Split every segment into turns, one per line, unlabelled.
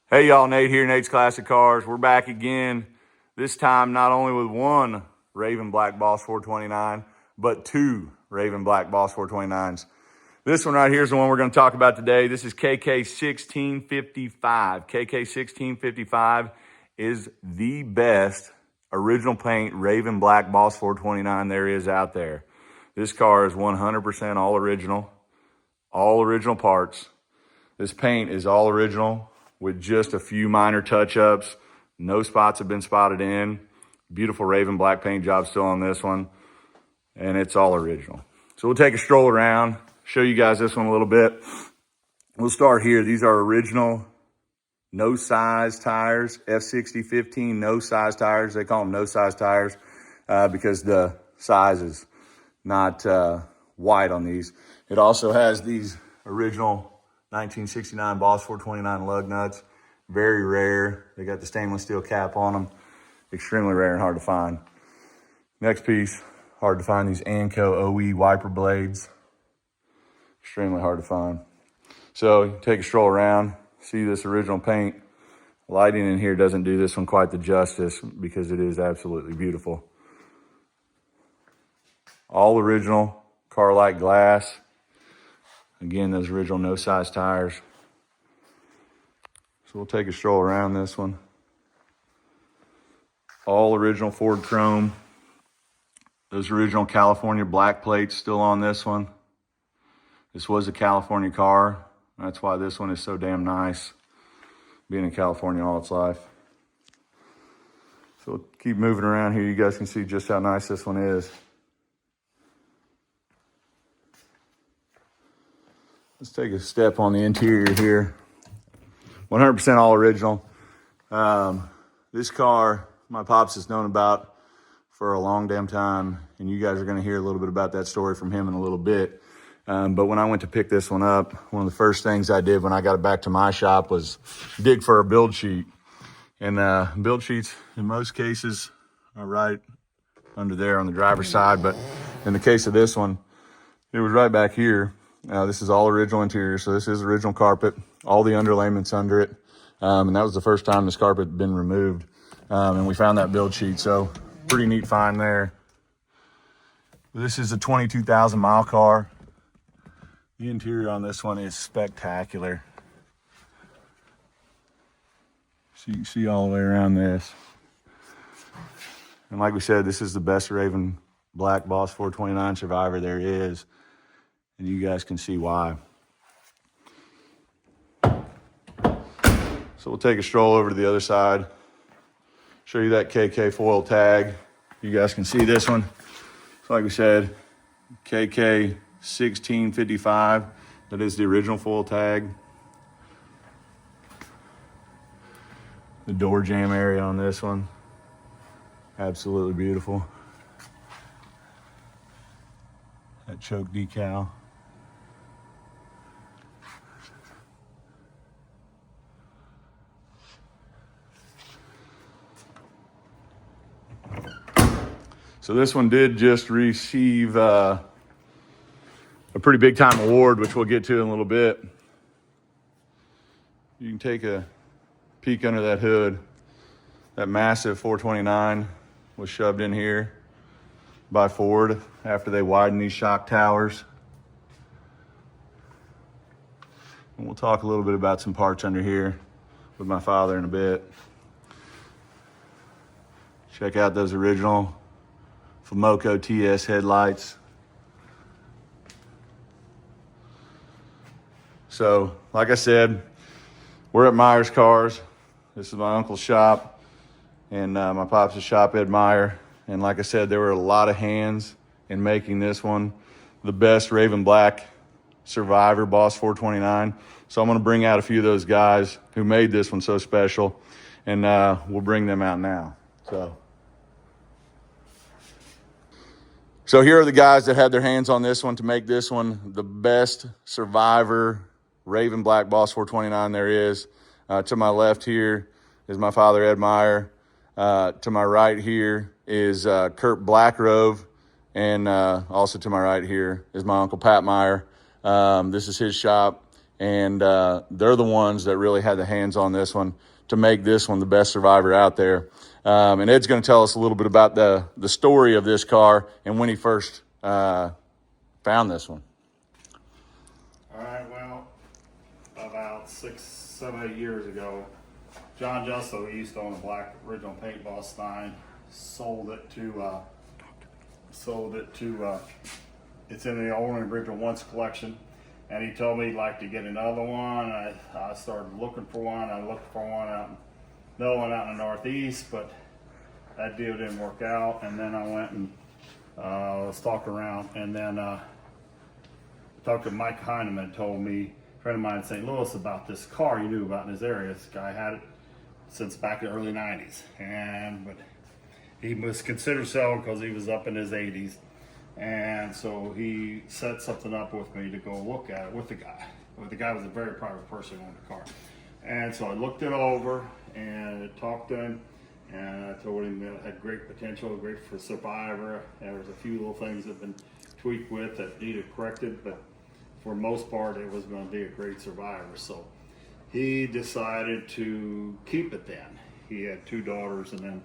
Hey y'all, Nate here, Nate's Classic Cars. We're back again, this time not only with one Raven Black Boss 429, but two Raven Black Boss 429s. This one right here is the one we're going to talk about today. This is KK1655. KK1655 is the best original paint Raven Black Boss 429 there is out there. This car is 100% all original parts. This paint is all original with just a few minor touch-ups. No spots have been spotted in. Beautiful Raven black paint job still on this one. And it's all original. So we'll take a stroll around, show you guys this one a little bit. We'll start here. These are original no-size tires, F60-15 no-size tires. They call them no-size tires because the size is not wide on these. It also has these original 1969 Boss 429 lug nuts. Very rare. They got the stainless steel cap on them. Extremely rare and hard to find. Next piece, hard to find, these Anco OE wiper blades. Extremely hard to find. So you take a stroll around, see this original paint. Lighting in here doesn't do this one quite the justice because it is absolutely beautiful. All original, car-like glass. Again, those original no-size tires. So we'll take a stroll around this one. All original Ford chrome. Those original California black plates still on this one. This was a California car. That's why this one is so damn nice, being in California all its life. So we'll keep moving around here. You guys can see just how nice this one is. Let's take a step on the interior here. 100% all original. This car, my pops has known about for a long damn time, and you guys are going to hear a little bit about that story from him in a little bit. But when I went to pick this one up, one of the first things I did when I got it back to my shop was dig for a build sheet. And build sheets, in most cases, are right under there on the driver's side. But in the case of this one, it was right back here. This is all original interior, so this is original carpet, all the underlayments under it. And that was the first time this carpet had been removed. And we found that build sheet, so pretty neat find there. This is a 22,000 mile car. The interior on this one is spectacular. So you can see all the way around this. And like we said, this is the best Raven Black Boss 429 Survivor there is. And you guys can see why. So we'll take a stroll over to the other side. Show you that KK foil tag. You guys can see this one. So like we said, KK1655. That is the original foil tag. The door jamb area on this one. Absolutely beautiful. That choke decal. So this one did just receive a pretty big time award, which we'll get to in a little bit. You can take a peek under that hood. That massive 429 was shoved in here by Ford after they widened these shock towers. And we'll talk a little bit about some parts under here with my father in a bit. Check out those original Fumoco TS headlights. So, like I said, we're at Myers Cars. This is my uncle's shop and my pops' shop, Ed Meyer. And like I said, there were a lot of hands in making this one the best Raven Black Survivor Boss 429. So I'm going to bring out a few of those guys who made this one so special, and we'll bring them out now. So here are the guys that had their hands on this one to make this one the best Survivor Raven Black Boss 429 there is. To my left here is my father, Ed Meyer. To my right here is Kurt Blackrove. And also to my right here is my uncle, Pat Meyer. This is his shop. and they're the ones that really had the hands on this one to make this one the best Survivor out there. And Ed's going to tell us a little bit about the story of this car and when he first found this one.
All right, well, about 6, 7, 8 years ago, John Justo, he used to own a black original paintball Stein, sold it to, it's in the old original Once collection, and he told me he'd like to get another one. I started looking for one. I looked for one out in the Northeast, but that deal didn't work out. And then I went and was talking around, and then talked to Mike Heineman, told me, a friend of mine in St. Louis, about this car he knew about in his area. This guy had it since back in the early 90s, but he was considered selling because he was up in his 80s, and so he set something up with me to go look at it with the guy. But the guy was a very private person who owned the car, and so I looked it over and talked to him, and I told him that it had great potential, great for Survivor. And there was a few little things that have been tweaked with that needed corrected, but for the most part it was going to be a great Survivor. So he decided to keep it then. He had 2 daughters, and then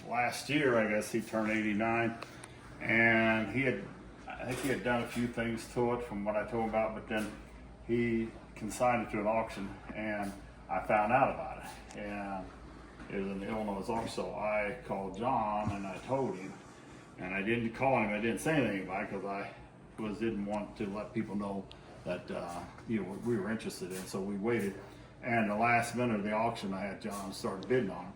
last year, I guess, he turned 89, and I think he had done a few things to it from what I told him about, but then he consigned it to an auction, and I found out about it, and it was in Illinois auction. So I called John and I told him, and I didn't call him, I didn't say anything about it because I didn't want to let people know that we were interested in. So we waited, and the last minute of the auction, I had John start bidding on it,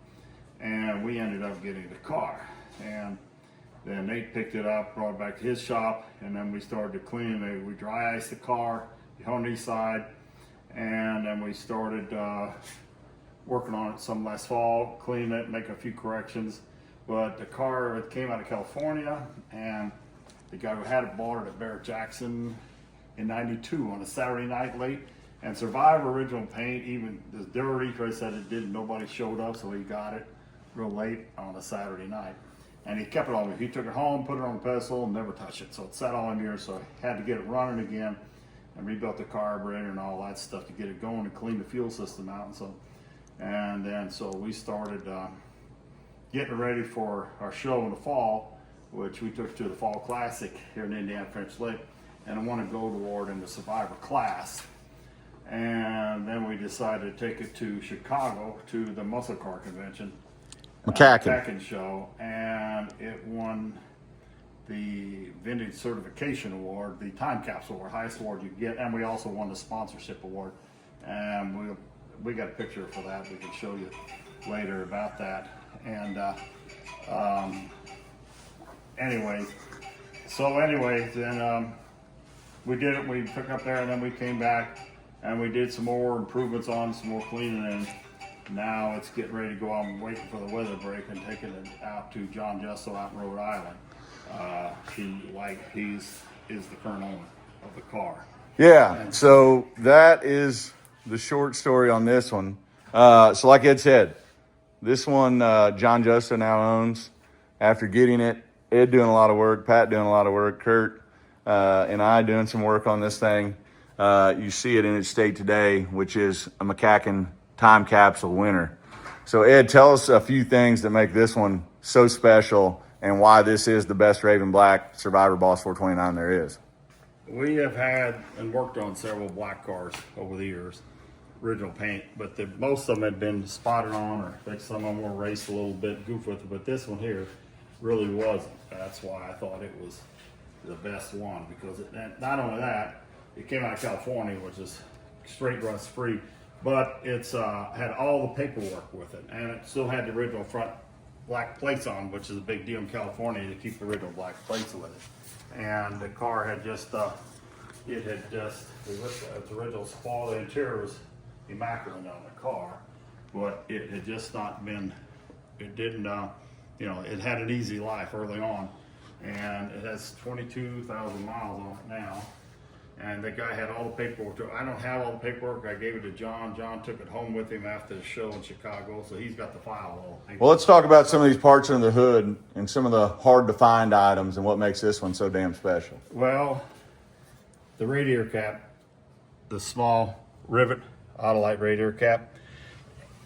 and we ended up getting the car. And then Nate picked it up, brought it back to his shop, and then we started to clean it. We dry iced the car on the east side, and then we started working on it some last fall, clean it, make a few corrections. But the car came out of California, and the guy who had it bought it at Barrett Jackson in '92 on a Saturday night late. And Survivor original paint, even as dirty, Chris said it didn't, nobody showed up, so he got it real late on a Saturday night. And he kept it on me. He took it home, put it on the pedestal, and never touched it. So it sat all in here, so I had to get it running again and rebuilt the carburetor and all that stuff to get it going and clean the fuel system out. And then we started getting ready for our show in the fall, which we took to the Fall Classic here in Indiana French Lick, and I won a gold award in the Survivor class. And then we decided to take it to Chicago to the Muscle Car Convention, McCacken show, and it won the Vintage Certification Award, the Time Capsule Award, highest award you get, and we also won the Sponsorship Award. And we got a picture for that. We can show you later about that. And anyway, then we did it. We took up there, and then we came back, and we did some more improvements on, some more cleaning, and now it's getting ready to go out. I'm waiting for the weather break and taking it out to John Justo out in Rhode Island. He's the current owner of the car.
Yeah, so that is the short story on this one. So like Ed said, this one John Justo now owns. After getting it, Ed doing a lot of work, Pat doing a lot of work, Kurt and I doing some work on this thing. You see it in its state today, which is a McCacken Time Capsule winner. So Ed, tell us a few things that make this one so special and why this is the best Raven Black Survivor Boss 429 there is.
We have had and worked on several black cars over the years, original paint, but most of them had been spotted on, or I think some of them were raced a little bit, goof with it, but this one here really wasn't. That's why I thought it was the best one, because not only that, it came out of California, which is straight rust free, but it's had all the paperwork with it, and it still had the original front black plates on, which is a big deal in California to keep the original black plates with it. And the car had just, the original spoil. The interior was immaculate on the car, but it had just not been, it didn't, it had an easy life early on, and it has 22,000 miles on it now. And the guy had all the paperwork. I don't have all the paperwork. I gave it to John. John took it home with him after the show in Chicago, so he's got the file all.
Well, let's talk about some of these parts under the hood and some of the hard to find items and what makes this one so damn special.
Well, the radiator cap, the small rivet Autolite radiator cap,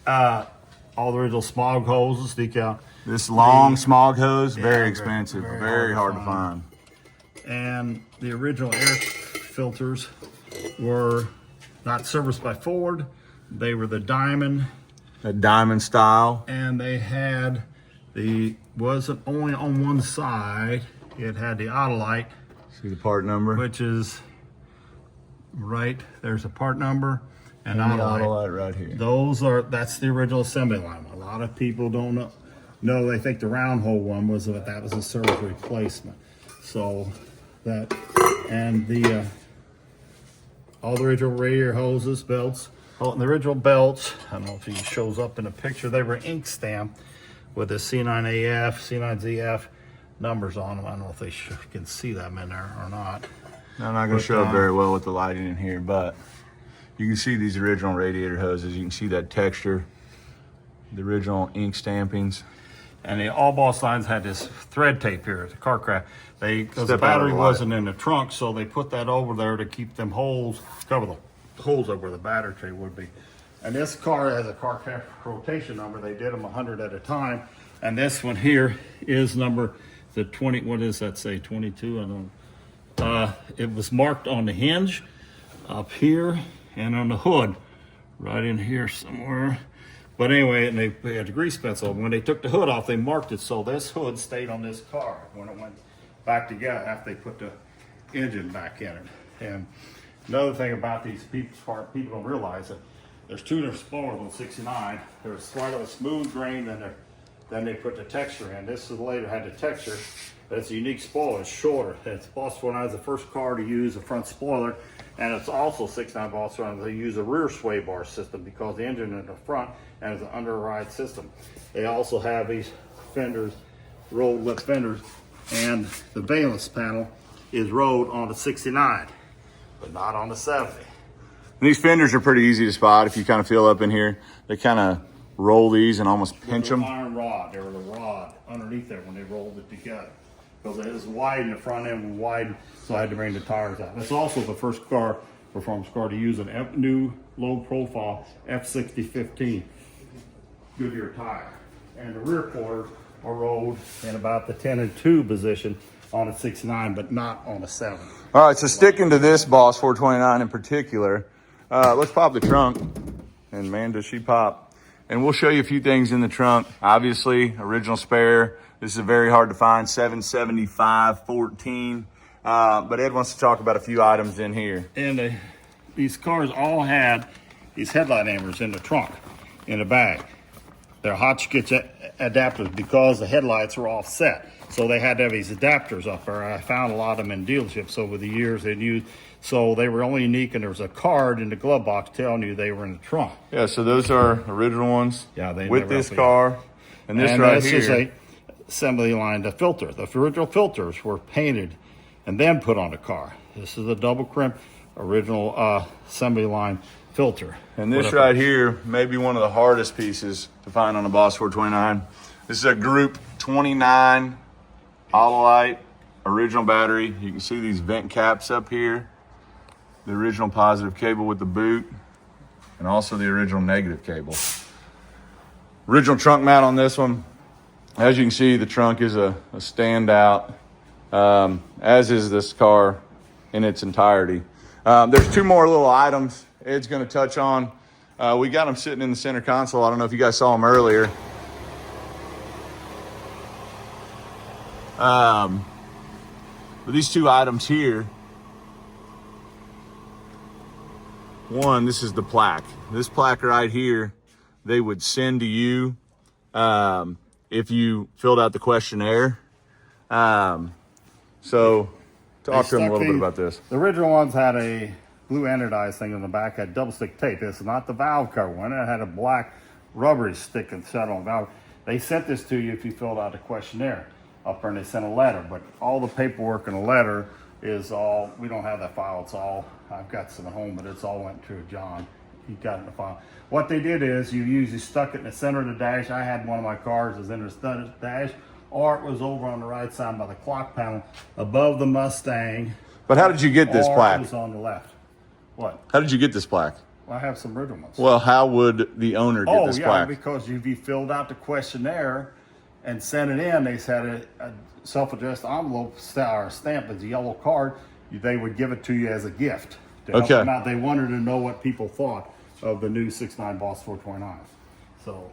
all the original smog hoses, decal.
This long smog hose, very
Yeah,
expensive,
very
very
hard
hard
to
to find.
And the original air filters were not serviced by Ford. They were the Diamond,
A diamond style.
and they had wasn't only on one side, it had the Autolite,
See the part number?
which is right, there's a part number and
And the
Autolite.
Autolite right here.
That's the original assembly line. A lot of people don't know, they think the round hole one was that was a service replacement. So that, and all the original radiator hoses, belts, the original belts, I don't know if he shows up in a picture, they were ink stamped with the C9AF, C9ZF numbers on them. I don't know if they can see them in there or not.
I'm not going to show up very well with the lighting in here, but you can see these original radiator hoses. You can see that texture, the original ink stampings.
And the all boss lines had this thread tape here, the car craft. Because the
Step out of
battery
the light.
wasn't in the trunk, so they put that over there to keep them holes, cover the holes up where the battery tray would be. And this car has a car craft rotation number. They did them 100 at a time. And this one here is number the 20. What does that say? 22. I don't. It was marked on the hinge up here and on the hood, right in here somewhere. But anyway, and they had the grease pencil. When they took the hood off, they marked it so this hood stayed on this car when it went back together after they put the engine back in it. And another thing about these people don't realize that there's two different spoilers on 69. There's slightly smooth grain, then they put the texture in. This is later had the texture, but it's a unique spoiler. It's shorter. It's Boss 49 is the first car to use a front spoiler, and it's also 69 Boss 49. They use a rear sway bar system because the engine in the front and it's an under-ride system. They also have these fenders, rolled lip fenders, and the valence panel is rolled on the 69, but not on the 70.
These fenders are pretty easy to spot if you kind of feel up in here. They kind of roll these and almost pinch them.
Iron rod. There was a rod underneath there when they rolled it together. Because it was wide in the front end, was wide, so I had to bring the tires out. It's also the first performance car to use a new low profile F6015 Goodyear tire. And the rear quarters are rolled in about the 10 and 2 position on a 69, but not on a 7.
All right, so sticking to this Boss 429 in particular, let's pop the trunk. And man, does she pop. And we'll show you a few things in the trunk. Obviously, original spare. This is very hard to find, 775/14. But Ed wants to talk about a few items in here.
And these cars all had these headlight dampers in the trunk, in the bag. They're Hotchkiss adapters because the headlights were offset. So they had to have these adapters up there. I found a lot of them in dealerships over the years they'd used. So they were only unique, and there was a card in the glove box telling you they were in the trunk.
Yeah, so those are original ones.
Yeah, they
with
never
this
updated.
car. And this right
this
here.
is a assembly line, the filter. The original filters were painted and then put on the car. This is a double crimp original assembly line filter.
And this right here may be one of the hardest pieces to find on a Boss 429. This is a Group 29 Autolite original battery. You can see these vent caps up here. The original positive cable with the boot, and also the original negative cable. Original trunk mount on this one. As you can see, the trunk is a standout, as is this car in its entirety. There's two more little items Ed's going to touch on. We got them sitting in the center console. I don't know if you guys saw them earlier. But these two items here, one, this is the plaque. This plaque right here, they would send to you if you filled out the questionnaire. So talk to them a little bit about this.
The original ones had a blue anodized thing on the back, had double stick tape. This is not the valve cover one. It had a black rubbery stick and set on valve. They sent this to you if you filled out a questionnaire up there, and they sent a letter. But all the paperwork in the letter is all, we don't have that file. It's all, I've got some at home, but it's all went to John. He got it in the file. What they did is you usually stuck it in the center of the dash. I had one of my cars was in the dash, or it was over on the right side by the clock panel above the Mustang.
But how did you get this
R
plaque?
is on the left. What?
How did you get this plaque?
Well, I have some original ones.
Well, how would the owner get this plaque?
Because if you filled out the questionnaire and sent it in, they had a self-addressed envelope or stamp as a yellow card. They would give it to you as a gift. To help them out. They wanted to know what people thought of the new 6.9 Boss 429. So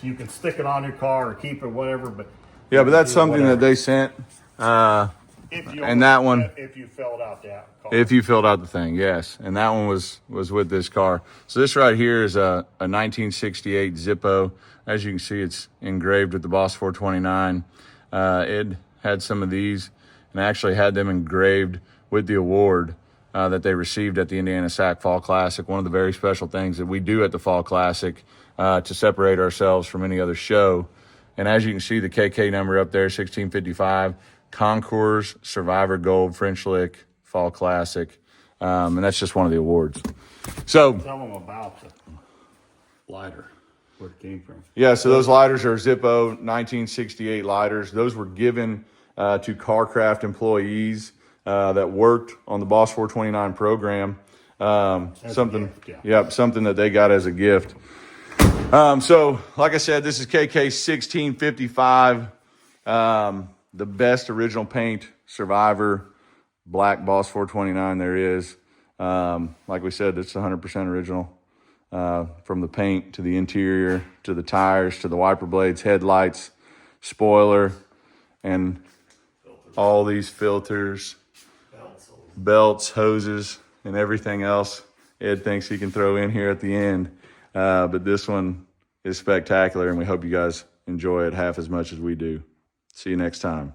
you can stick it on your car or keep it, whatever. But
yeah, but that's something that they sent. And that one,
if you filled out that car.
If you filled out the thing, yes. And that one was with this car. So this right here is a 1968 Zippo. As you can see, it's engraved with the Boss 429. It had some of these and actually had them engraved with the award that they received at the Indiana SAC Fall Classic. One of the very special things that we do at the Fall Classic to separate ourselves from any other show. And as you can see, the KK number up there, 1655. Concours Survivor Gold French Lick Fall Classic, and that's just one of the awards. So
tell them about the lighter, where it came from.
Yeah, so those lighters are Zippo 1968 lighters. Those were given to Carcraft employees that worked on the Boss 429 program. Something that they got as a gift. So, like I said, this is KK 1655. The best original paint Survivor black Boss 429 there is. Like we said, it's 100% original. From the paint to the interior to the tires to the wiper blades, headlights, spoiler, and all these filters, belts, hoses, and everything else Ed thinks he can throw in here at the end. But this one is spectacular, and we hope you guys enjoy it half as much as we do. See you next time.